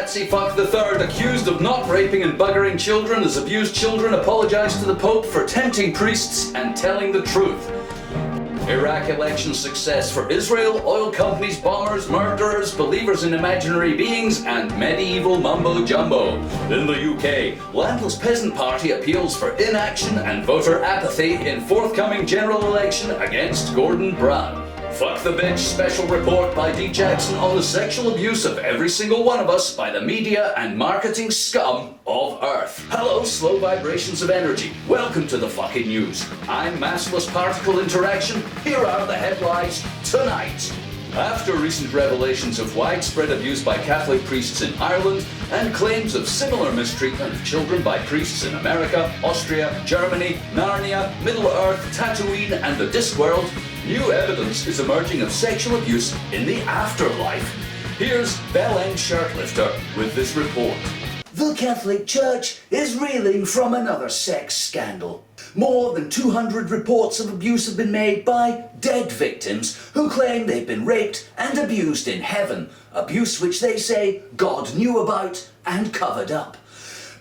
Nazi fuck the third, accused of not raping and buggering children, as abused children apologized to the Pope for tempting priests and telling the truth. Iraq election success for Israel, oil companies, bombers, murderers, believers in imaginary beings, and medieval mumbo-jumbo. In the UK, Landless Peasant Party appeals for inaction and voter apathy in forthcoming general election against Gordon Brown. Fuck the Bitch special report by D. Jackson on the sexual abuse of every single one of us by the media and marketing scum of Earth. Hello, slow vibrations of energy. Welcome to the fucking news. I'm massless particle interaction. Here are the headlines tonight. After recent revelations of widespread abuse by Catholic priests in Ireland and claims of similar mistreatment of children by priests in America, Austria, Germany, Narnia, Middle-earth, Tatooine, and the Discworld, new evidence is emerging of sexual abuse in the afterlife. Here's Bell End Shirtlifter with this report. The Catholic Church is reeling from another sex scandal. More than 200 reports of abuse have been made by dead victims who claim they've been raped and abused in heaven, abuse which they say God knew about and covered up.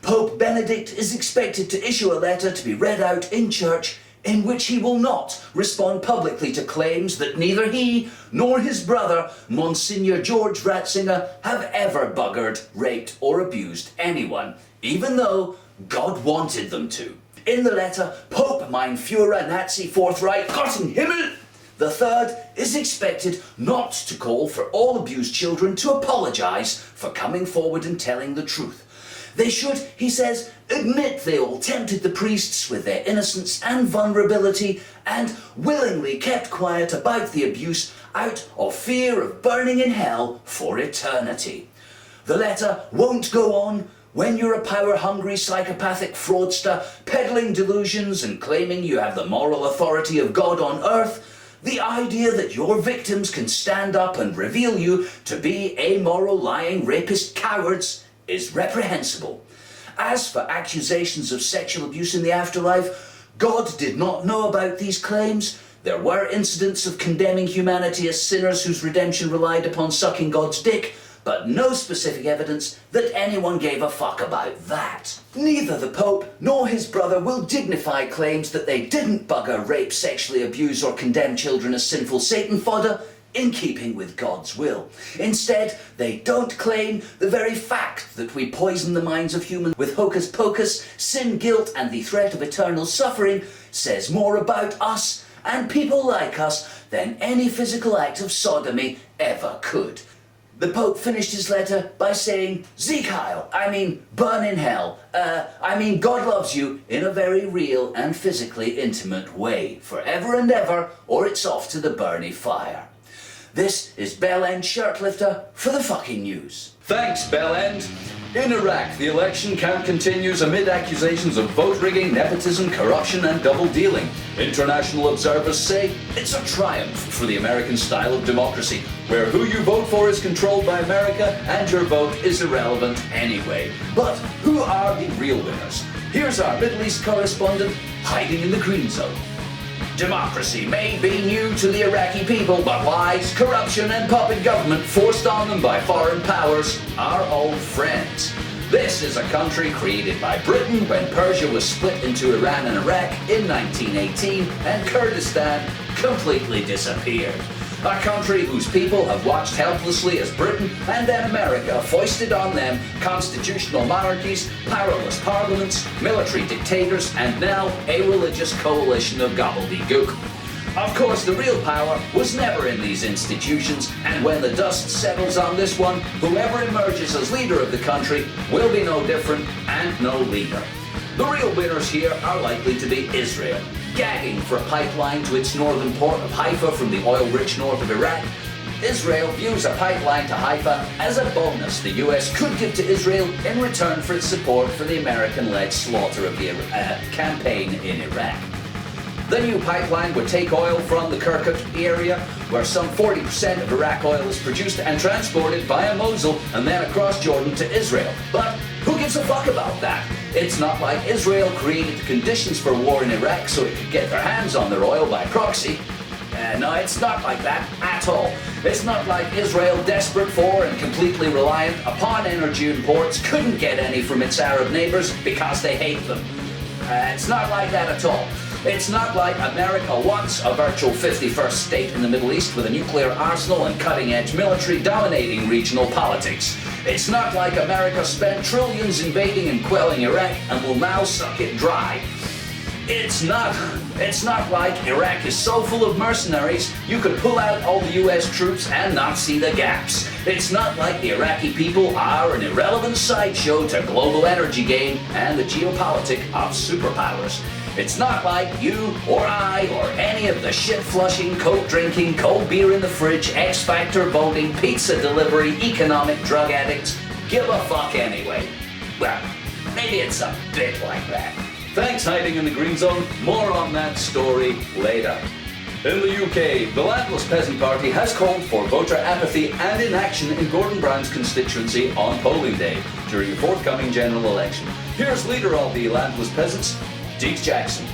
Pope Benedict is expected to issue a letter to be read out in church in which he will not respond publicly to claims that neither he nor his brother, Monsignor George Ratzinger, have ever buggered, raped or abused anyone, even though God wanted them to. In the letter, Pope Mein Führer Nazi Fourth Reich Gott im Himmel the Third is expected not to call for all abused children to apologise for coming forward and telling the truth. They should, he says, admit they all tempted the priests with their innocence and vulnerability and willingly kept quiet about the abuse out of fear of burning in hell for eternity. The letter won't go on. When you're a power-hungry, psychopathic fraudster peddling delusions and claiming you have the moral authority of God on earth, the idea that your victims can stand up and reveal you to be amoral, lying, rapist cowards is reprehensible. As for accusations of sexual abuse in the afterlife, God did not know about these claims. There were incidents of condemning humanity as sinners whose redemption relied upon sucking God's dick, but no specific evidence that anyone gave a fuck about that. Neither the Pope nor his brother will dignify claims that they didn't bugger, rape, sexually abuse or condemn children as sinful Satan fodder in keeping with God's will. Instead, they don't claim the very fact that we poison the minds of humans with hocus pocus, sin, guilt and the threat of eternal suffering says more about us and people like us than any physical act of sodomy ever could. The Pope finished his letter by saying, Sieg Heil, burn in hell, God loves you in a very real and physically intimate way, forever and ever, or it's off to the burny fire. This is Bell End Shirtlifter for the fucking news. Thanks, Bell End. In Iraq, the election count continues amid accusations of vote rigging, nepotism, corruption and double dealing. International observers say it's a triumph for the American style of democracy, where who you vote for is controlled by America and your vote is irrelevant anyway. But who are the real winners? Here's our Middle East correspondent hiding in the green zone. Democracy may be new to the Iraqi people, but lies, corruption and puppet government forced on them by foreign powers are old friends. This is a country created by Britain when Persia was split into Iran and Iraq in 1918 and Kurdistan completely disappeared. A country whose people have watched helplessly as Britain and then America foisted on them constitutional monarchies, powerless parliaments, military dictators, and now a religious coalition of gobbledygook. Of course, the real power was never in these institutions, and when the dust settles on this one, whoever emerges as leader of the country will be no different and no leader. The real winners here are likely to be Israel, gagging for a pipeline to its northern port of Haifa from the oil-rich north of Iraq. Israel views a pipeline to Haifa as a bonus the US could give to Israel in return for its support for the American-led slaughter of the campaign in Iraq. The new pipeline would take oil from the Kirkuk area, where some 40% of Iraq oil is produced and transported via Mosul and then across Jordan to Israel. But who gives a fuck about that? It's not like Israel created the conditions for war in Iraq so it could get their hands on their oil by proxy. No, it's not like that at all. It's not like Israel, desperate for and completely reliant upon energy imports, couldn't get any from its Arab neighbours because they hate them. It's not like that at all. It's not like America wants a virtual 51st state in the Middle East with a nuclear arsenal and cutting-edge military dominating regional politics. It's not like America spent trillions invading and quelling Iraq and will now suck it dry. It's not like Iraq is so full of mercenaries you could pull out all the US troops and not see the gaps. It's not like the Iraqi people are an irrelevant sideshow to global energy game and the geopolitics of superpowers. It's not like you or I or any of the shit-flushing, coke-drinking, cold beer in the fridge, X-Factor voting, pizza delivery, economic drug addicts give a fuck anyway. Well, maybe it's a bit like that. Thanks, hiding in the green zone. More on that story later. In the UK, the Landless Peasant Party has called for voter apathy and inaction in Gordon Brown's constituency on polling day during the forthcoming general election. Here's leader of the Landless Peasants, Deke Jackson.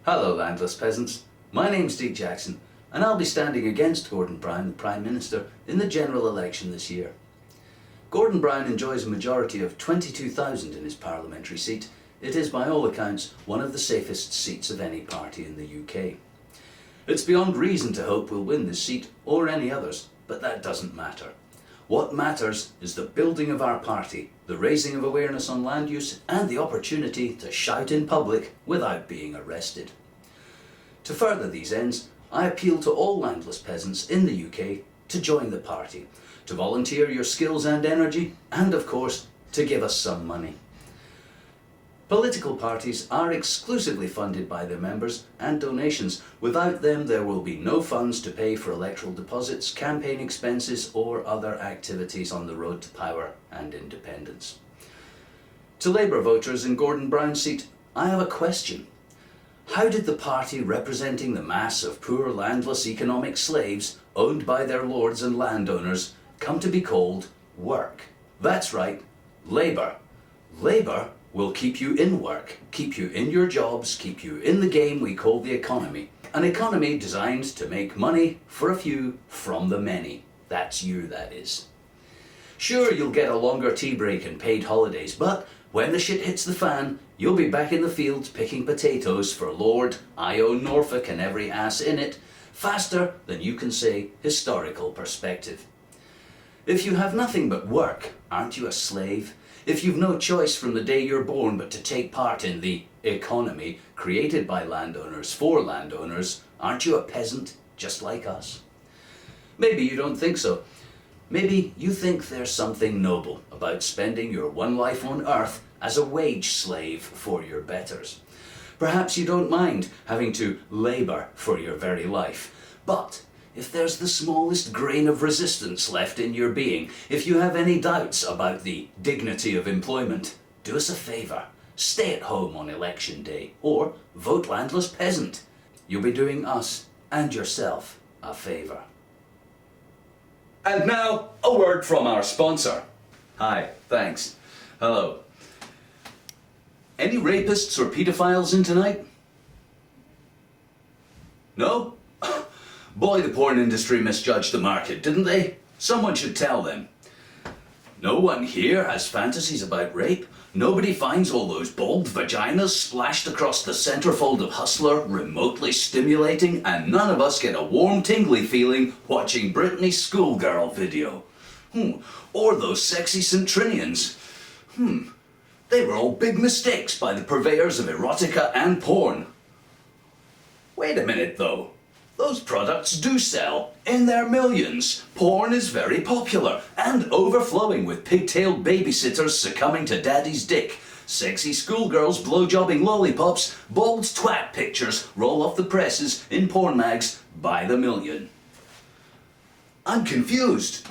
Hello, Landless Peasants. My name's Deke Jackson, and I'll be standing against Gordon Brown, the Prime Minister, in the general election this year. Gordon Brown enjoys a majority of 22,000 in his parliamentary seat. It is, by all accounts, one of the safest seats of any party in the UK. It's beyond reason to hope we'll win this seat, or any others, but that doesn't matter. What matters is the building of our party, the raising of awareness on land use, and the opportunity to shout in public without being arrested. To further these ends, I appeal to all landless peasants in the UK to join the party, to volunteer your skills and energy, and of course, to give us some money. Political parties are exclusively funded by their members and donations. Without them, there will be no funds to pay for electoral deposits, campaign expenses, or other activities on the road to power and independence. To Labour voters in Gordon Brown's seat, I have a question. How did the party representing the mass of poor landless economic slaves owned by their lords and landowners come to be called work? That's right, Labour. Labour will keep you in work, keep you in your jobs, keep you in the game we call the economy. An economy designed to make money for a few from the many. That's you, that is. Sure, you'll get a longer tea break and paid holidays, but when the shit hits the fan, you'll be back in the fields picking potatoes for Lord, I own Norfolk and every ass in it, faster than you can say historical perspective. If you have nothing but work, aren't you a slave? If you've no choice from the day you're born but to take part in the economy created by landowners for landowners, aren't you a peasant just like us? Maybe you don't think so. Maybe you think there's something noble about spending your one life on earth as a wage slave for your betters. Perhaps you don't mind having to labour for your very life, but if there's the smallest grain of resistance left in your being, if you have any doubts about the dignity of employment, do us a favour. Stay at home on election day, or vote landless peasant. You'll be doing us and yourself a favour. And now, a word from our sponsor. Hi, thanks. Hello. Any rapists or paedophiles in tonight? No? Boy, the porn industry misjudged the market, didn't they? Someone should tell them. No one here has fantasies about rape. Nobody finds all those bulbed vaginas splashed across the centerfold of Hustler remotely stimulating, and none of us get a warm, tingly feeling watching Britney's schoolgirl video. Or those sexy centrinians. They were all big mistakes by the purveyors of erotica and porn. Wait a minute, though. Those products do sell in their millions. Porn is very popular and overflowing with pigtailed babysitters succumbing to daddy's dick. Sexy schoolgirls blowjobbing lollipops, bald twat pictures roll off the presses in porn mags by the million. I'm confused.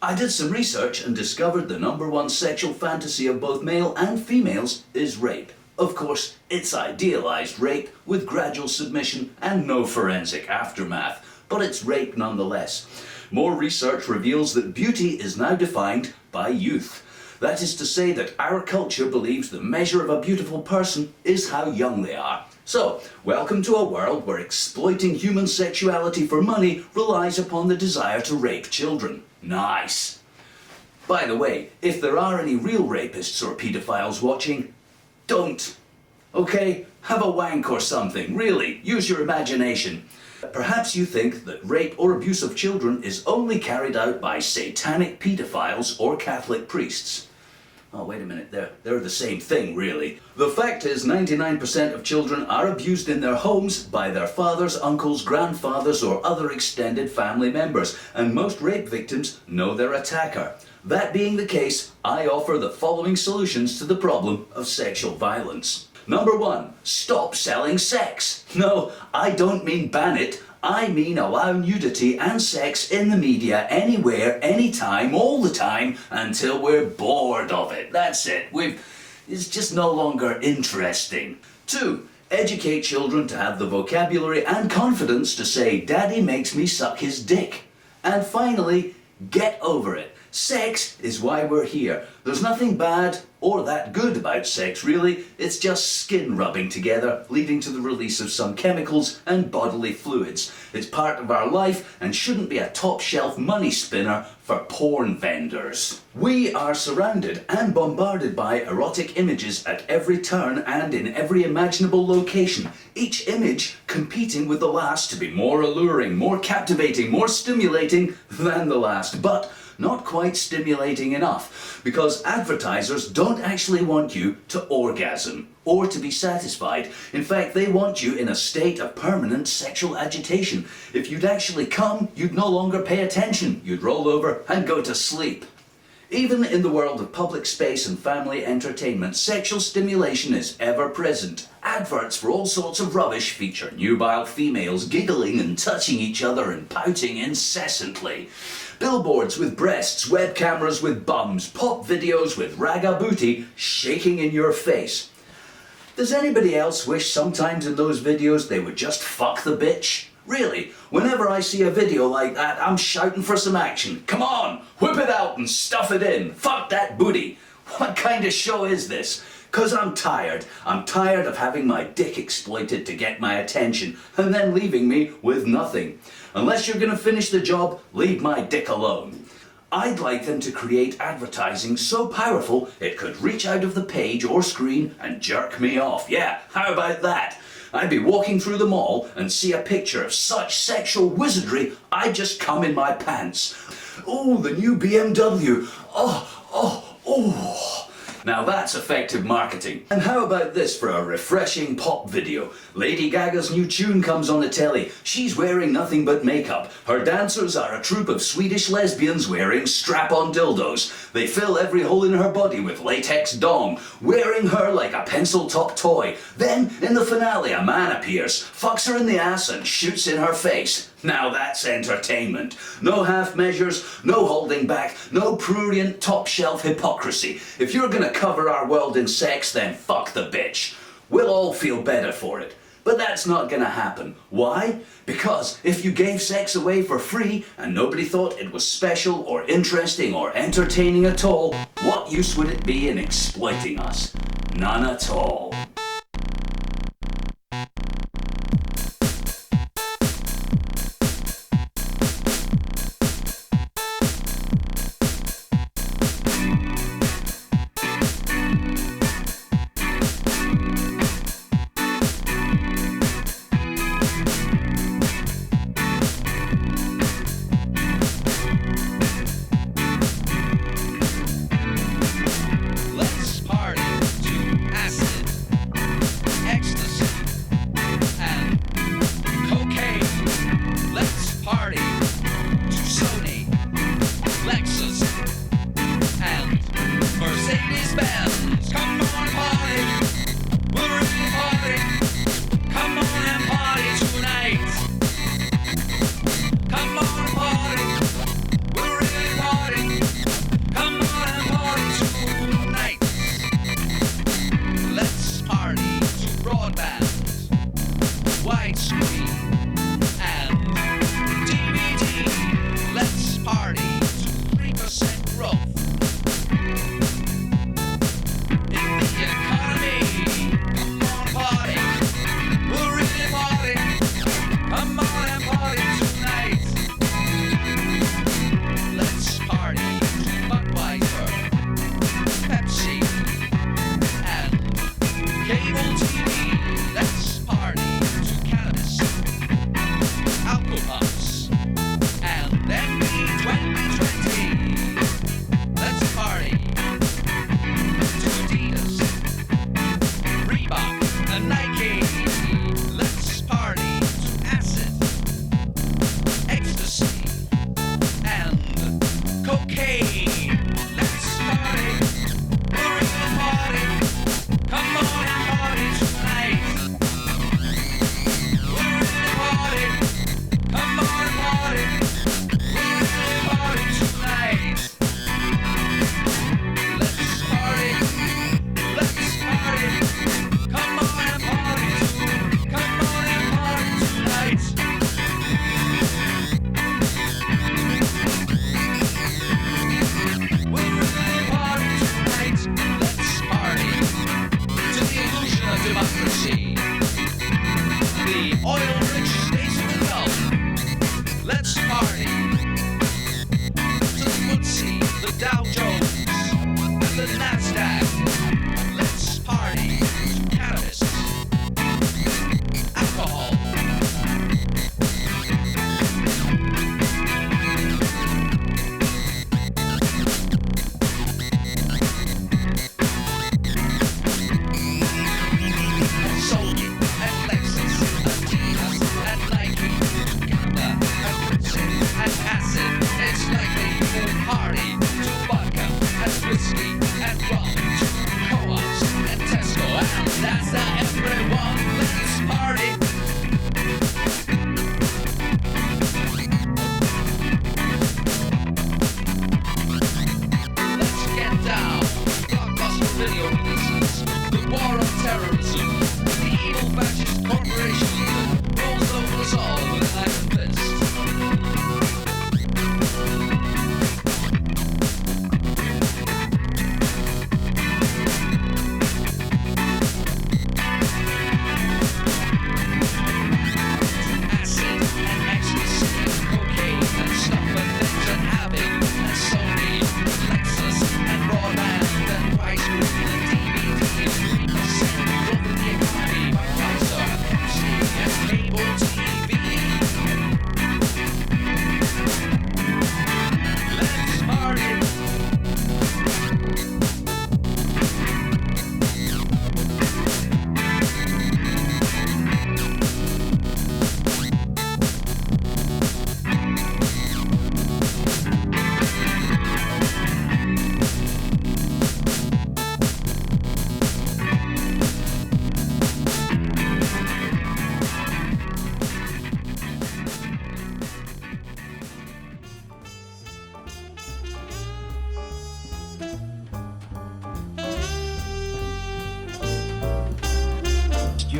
I did some research and discovered the #1 sexual fantasy of both male and females is rape. Of course, it's idealized rape with gradual submission and no forensic aftermath, but it's rape nonetheless. More research reveals that beauty is now defined by youth. That is to say that our culture believes the measure of a beautiful person is how young they are. So, welcome to a world where exploiting human sexuality for money relies upon the desire to rape children. Nice. By the way, if there are any real rapists or paedophiles watching, don't. Okay? Have a wank or something, really. Use your imagination. Perhaps you think that rape or abuse of children is only carried out by satanic paedophiles or Catholic priests. Oh, wait a minute, they're the same thing, really. The fact is 99% of children are abused in their homes by their fathers, uncles, grandfathers, or other extended family members, and most rape victims know their attacker. That being the case, I offer the following solutions to the problem of sexual violence. Number 1, stop selling sex. No, I don't mean ban it. I mean allow nudity and sex in the media anywhere, anytime, all the time, until we're bored of it. That's it. It's just no longer interesting. 2, educate children to have the vocabulary and confidence to say, "Daddy makes me suck his dick." And finally, get over it. Sex is why we're here. There's nothing bad or that good about sex, really. It's just skin rubbing together, leading to the release of some chemicals and bodily fluids. It's part of our life and shouldn't be a top-shelf money spinner for porn vendors. We are surrounded and bombarded by erotic images at every turn and in every imaginable location, each image competing with the last to be more alluring, more captivating, more stimulating than the last. But not quite stimulating enough, because advertisers don't actually want you to orgasm or to be satisfied. In fact, they want you in a state of permanent sexual agitation. If you'd actually come, you'd no longer pay attention. You'd roll over and go to sleep. Even in the world of public space and family entertainment, sexual stimulation is ever present. Adverts for all sorts of rubbish feature nubile females giggling and touching each other and pouting incessantly. Billboards with breasts, web cameras with bums, pop videos with raga booty shaking in your face. Does anybody else wish sometimes in those videos they would just fuck the bitch? Really, whenever I see a video like that, I'm shouting for some action. Come on, whip it out and stuff it in. Fuck that booty. What kind of show is this? 'Cause I'm tired. I'm tired of having my dick exploited to get my attention and then leaving me with nothing. Unless you're gonna finish the job, leave my dick alone. I'd like them to create advertising so powerful it could reach out of the page or screen and jerk me off. Yeah, how about that? I'd be walking through the mall and see a picture of such sexual wizardry, I'd just come in my pants. Oh, the new BMW. Oh. Now that's effective marketing. And how about this for a refreshing pop video? Lady Gaga's new tune comes on the telly. She's wearing nothing but makeup. Her dancers are a troupe of Swedish lesbians wearing strap-on dildos. They fill every hole in her body with latex dong, wearing her like a pencil-top toy. Then, in the finale, a man appears, fucks her in the ass and shoots in her face. Now that's entertainment. No half measures, no holding back, no prurient top-shelf hypocrisy. If you're gonna cover our world in sex, then fuck the bitch. We'll all feel better for it. But that's not gonna happen. Why? Because if you gave sex away for free and nobody thought it was special or interesting or entertaining at all, what use would it be in exploiting us? None at all. Let's party to acid.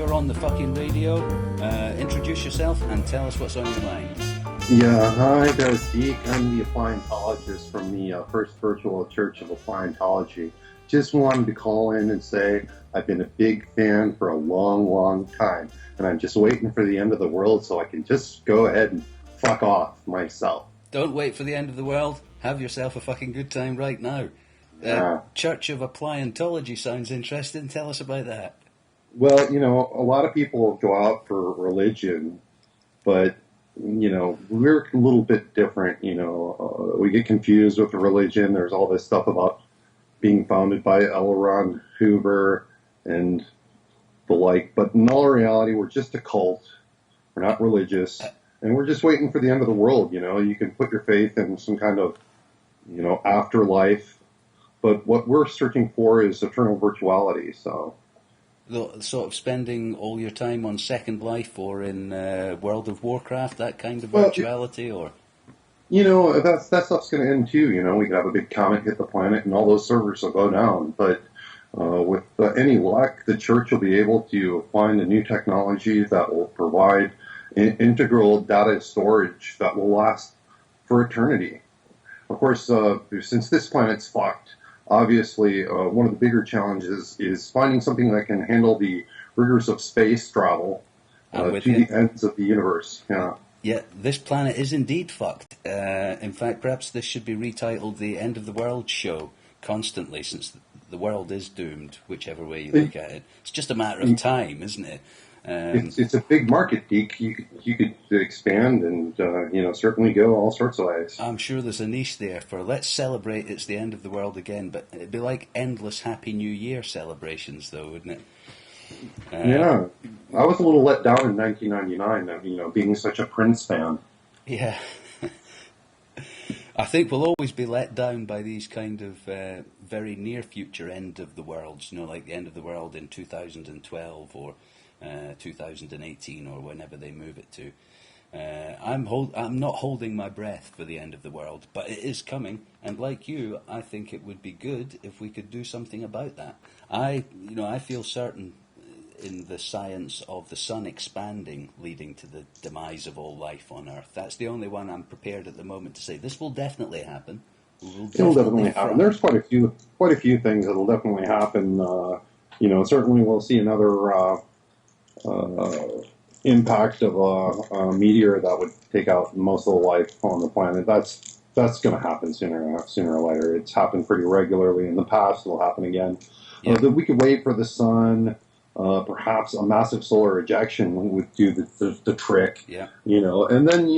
you're on the fucking radio. Introduce yourself and tell us what's on your mind. Yeah, hi there, Deke. I'm the appliantologist from the First Virtual Church of Appliantology. Just wanted to call in and say I've been a big fan for a long, long time, and I'm just waiting for the end of the world so I can just go ahead and fuck off myself. Don't wait for the end of the world. Have yourself a fucking good time right now. Church of Appliantology sounds interesting. Tell us about that. Well, a lot of people go out for religion, but we're a little bit different. We get confused with the religion. There's all this stuff about being founded by L. Ron Hoover and the like. But in all reality, we're just a cult. We're not religious. And we're just waiting for the end of the world. You can put your faith in some kind of, afterlife. But what we're searching for is eternal virtuality. So, sort of spending all your time on Second Life or in World of Warcraft, that kind of virtuality, or that stuff's going to end too. We could have a big comet hit the planet, and all those servers will go down. But with any luck, the church will be able to find a new technology that will provide integral data storage that will last for eternity. Of course, since this planet's fucked. Obviously, one of the bigger challenges is finding something that can handle the rigors of space travel to the ends of the universe. Yeah, this planet is indeed fucked. In fact, perhaps this should be retitled The End of the World Show constantly, since the world is doomed, whichever way you look at it. It's just a matter of time, isn't it? It's a big market, Deke. You could expand and certainly go all sorts of ways. I'm sure there's a niche there for let's celebrate it's the end of the world again, but it'd be like endless Happy New Year celebrations, though, wouldn't it? Yeah, I was a little let down in 1999. Being such a Prince fan. Yeah, I think we'll always be let down by these kind of very near future end of the worlds. Like the end of the world in 2012 or 2018 or whenever they move it to. I'm not holding my breath for the end of the world, but it is coming, and like you, I think it would be good if we could do something about that. I feel certain in the science of the sun expanding leading to the demise of all life on Earth. That's the only one I'm prepared at the moment to say this will definitely happen. It'll definitely happen. There's quite a few things that'll definitely happen. Certainly we'll see another impact of a meteor that would take out most of the life on the planet. That's going to happen sooner or later. It's happened pretty regularly in the past. It'll happen again. Yeah. We could wait for the sun. Perhaps a massive solar ejection would do the trick. Yeah. And then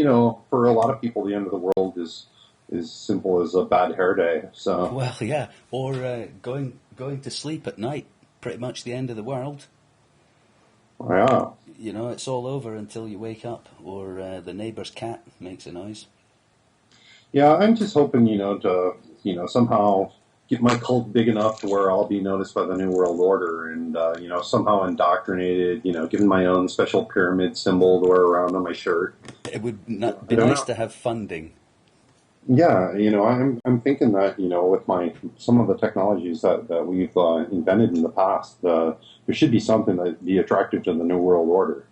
for a lot of people, the end of the world is simple as a bad hair day. So well, yeah, or going to sleep at night. Pretty much the end of the world. Yeah. It's all over until you wake up, or the neighbour's cat makes a noise. Yeah, I'm just hoping, to, somehow get my cult big enough to where I'll be noticed by the New World Order and, somehow indoctrinated, given my own special pyramid symbol to wear around on my shirt. It would be nice to have funding. Yeah, I'm thinking that, with some of the technologies that we've invented in the past, there should be something that'd be attractive to the New World Order.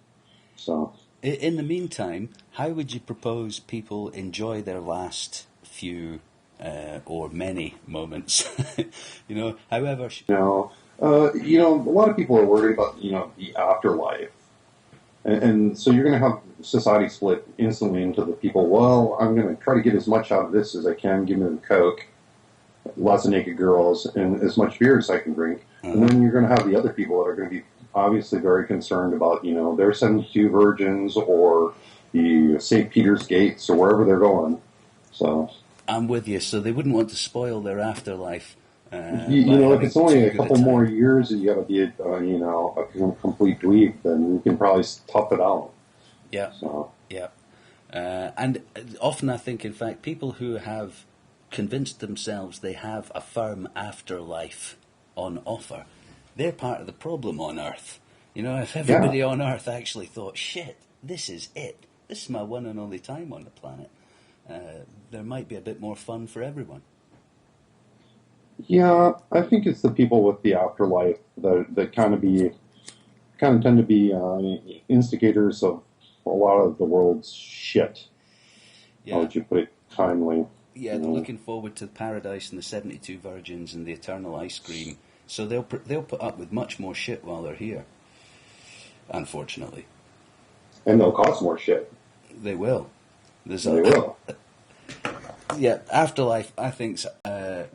So, in the meantime, how would you propose people enjoy their last few or many moments? However. A lot of people are worried about, the afterlife. And so you're going to have society split instantly into the people, well, I'm going to try to get as much out of this as I can, give me the Coke, lots of naked girls, and as much beer as I can drink. And then you're going to have the other people that are going to be obviously very concerned about, their 72 virgins or the St. Peter's Gates or wherever they're going. So I'm with you. So they wouldn't want to spoil their afterlife. If it's only a couple more years and you got to be, a complete dweeb, then you can probably tough it out. Yeah. So. Yeah. And often I think, in fact, people who have convinced themselves they have a firm afterlife on offer, they're part of the problem on Earth. If everybody on Earth actually thought, shit, this is it. This is my one and only time on the planet, there might be a bit more fun for everyone. Yeah, I think it's the people with the afterlife that kind of be kind of tend to be instigators of a lot of the world's shit. Yeah. How would you put it kindly? Yeah, they're looking forward to Paradise and the 72 Virgins and the Eternal Ice Cream. So they'll put up with much more shit while they're here. Unfortunately, And they'll cost more shit. they will. They will. Yeah, Afterlife, I think's a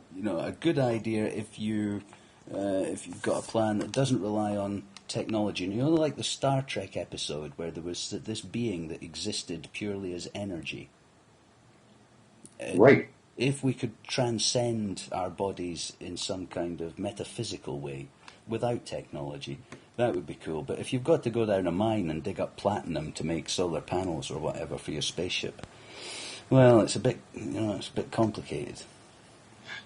good idea if you've got a plan that doesn't rely on technology. And like the Star Trek episode where there was this being that existed purely as energy. Right. If we could transcend our bodies in some kind of metaphysical way without technology, that would be cool. But if you've got to go down a mine and dig up platinum to make solar panels or whatever for your spaceship, well, it's a bit complicated.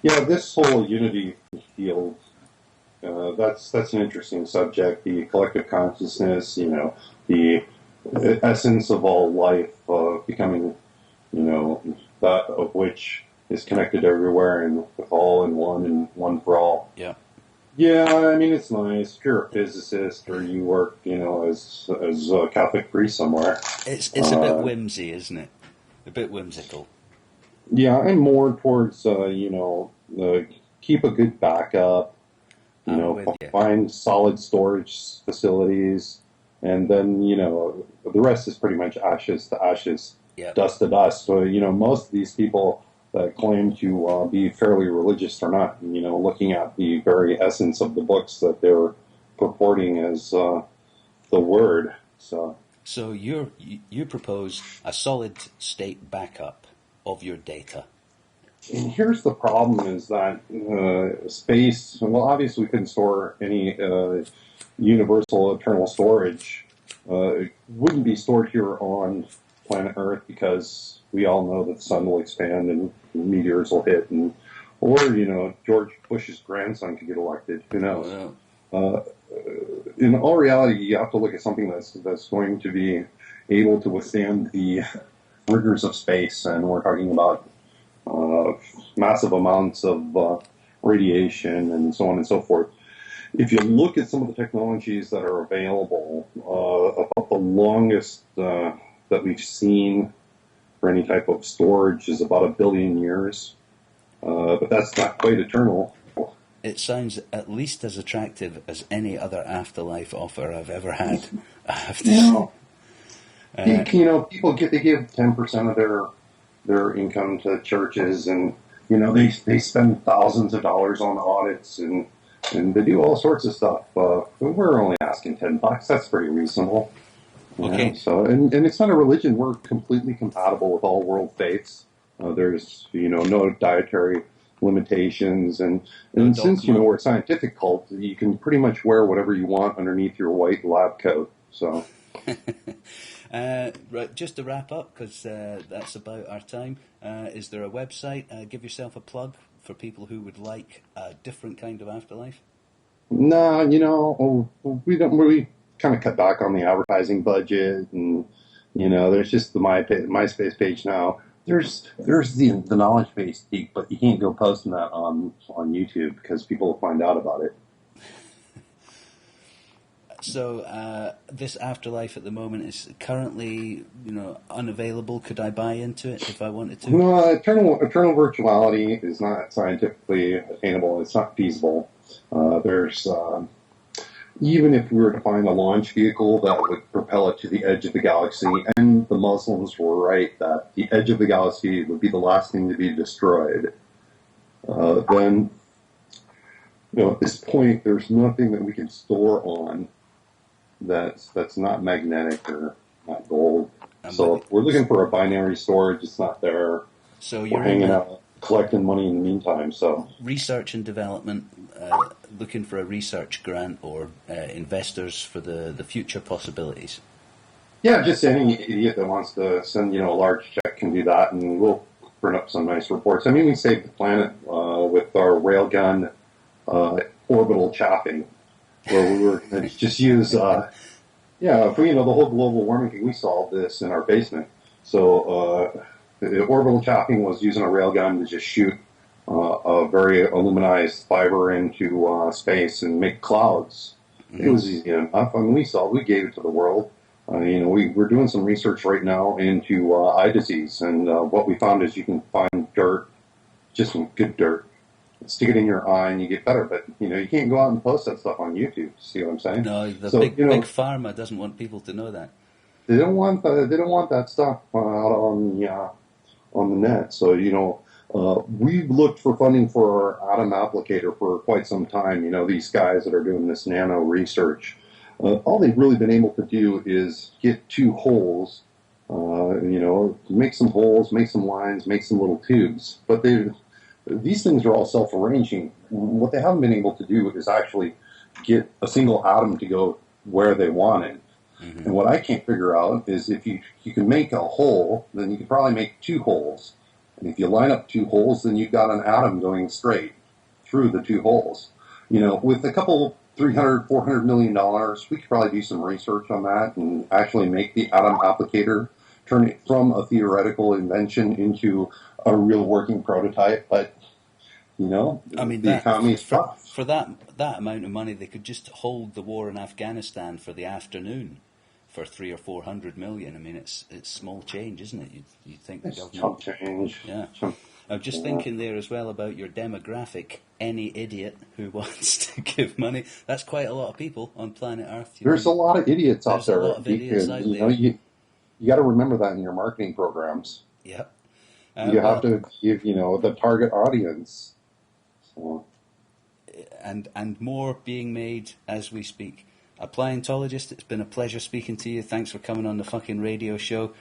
Yeah, this whole unity field, that's an interesting subject. The collective consciousness, the essence of all life becoming, that of which is connected everywhere and with all in one and one for all. Yeah. Yeah, I mean, it's nice. If you're a physicist or you work, as a Catholic priest somewhere. It's a bit whimsy, isn't it? A bit whimsical. Yeah, I'm more towards, keep a good backup, find solid storage facilities, and then, the rest is pretty much ashes to ashes, Yep. dust to dust. So, most of these people that claim to be fairly religious are not, looking at the very essence of the books that they're purporting as the word. So you propose a solid state backup of your data. And here's the problem is that space, well, obviously we couldn't store any universal eternal storage. It wouldn't be stored here on planet Earth because we all know that the sun will expand and meteors will hit, or George Bush's grandson could get elected. Who knows? Well, In all reality, you have to look at something that's going to be able to withstand the rigors of space, and we're talking about massive amounts of radiation and so on and so forth. If you look at some of the technologies that are available, about the longest that we've seen for any type of storage is about 1 billion years, but that's not quite eternal. it sounds at least as attractive as any other afterlife offer I've ever had. I have to say. People they give 10% of their income to churches, and they spend thousands of dollars on audits, and they do all sorts of stuff. We're only asking $10. That's pretty reasonable. Okay. So and it's not a religion. We're completely compatible with all world faiths. There's no dietary limitations, and since we're a scientific cult, you can pretty much wear whatever you want underneath your white lab coat. So. Right, just to wrap up, because that's about our time, is there a website? Give yourself a plug for people who would like a different kind of afterlife. No, we don't really kind of cut back on the advertising budget, and there's just the MySpace page now. There's the knowledge base peak, but you can't go posting that on YouTube because people will find out about it. So this afterlife at the moment is currently, unavailable. Could I buy into it if I wanted to? No, eternal virtuality is not scientifically attainable. It's not feasible. There's even if we were to find a launch vehicle that would propel it to the edge of the galaxy, and the Muslims were right that the edge of the galaxy would be the last thing to be destroyed, then at this point there's nothing that we can store on that's not magnetic or not gold. So if we're looking for a binary storage, it's not there. So we're you're hanging out, collecting money in the meantime. So research and development, looking for a research grant or investors for the future possibilities. Yeah, just any idiot that wants to send a large check can do that, and we'll print up some nice reports. I mean, we saved the planet with our railgun orbital chaffing, where we were going to just use, if we, the whole global warming thing, we solved this in our basement. So the orbital chaffing was using a railgun to just shoot a very aluminized fiber into space and make clouds. It was easy enough. I mean, we gave it to the world. We're doing some research right now into eye disease, and what we found is you can find dirt, just some good dirt, stick it in your eye, and you get better. But you can't go out and post that stuff on YouTube. See what I'm saying? No, the So big pharma doesn't want people to know that. they don't want that stuff out on the net. So we've looked for funding for our atom applicator for quite some time. These guys that are doing this nano research. All they've really been able to do is get two holes, make some holes, make some lines, make some little tubes. But these things are all self-arranging. What they haven't been able to do is actually get a single atom to go where they want it. Mm-hmm. And what I can't figure out is if you can make a hole, then you can probably make two holes. And if you line up two holes, then you've got an atom going straight through the two holes. With a couple $300, $400 million, we could probably do some research on that and actually make the atom applicator, turn it from a theoretical invention into a real working prototype. But, I mean, the economy is tough. For that amount of money, they could just hold the war in Afghanistan for the afternoon for 300 or 400 million. I mean, it's small change, isn't it? You'd think the government... Chump change. Yeah. I'm just thinking there as well about your demographic. Any idiot who wants to give money. That's quite a lot of people on planet Earth. There's a lot of idiots out there. There's a lot of idiots out there. You got to remember that in your marketing programs. Yep. You have to give, the target audience. So. And more being made as we speak. Appliantologist, it's been a pleasure speaking to you. Thanks for coming on the fucking radio show.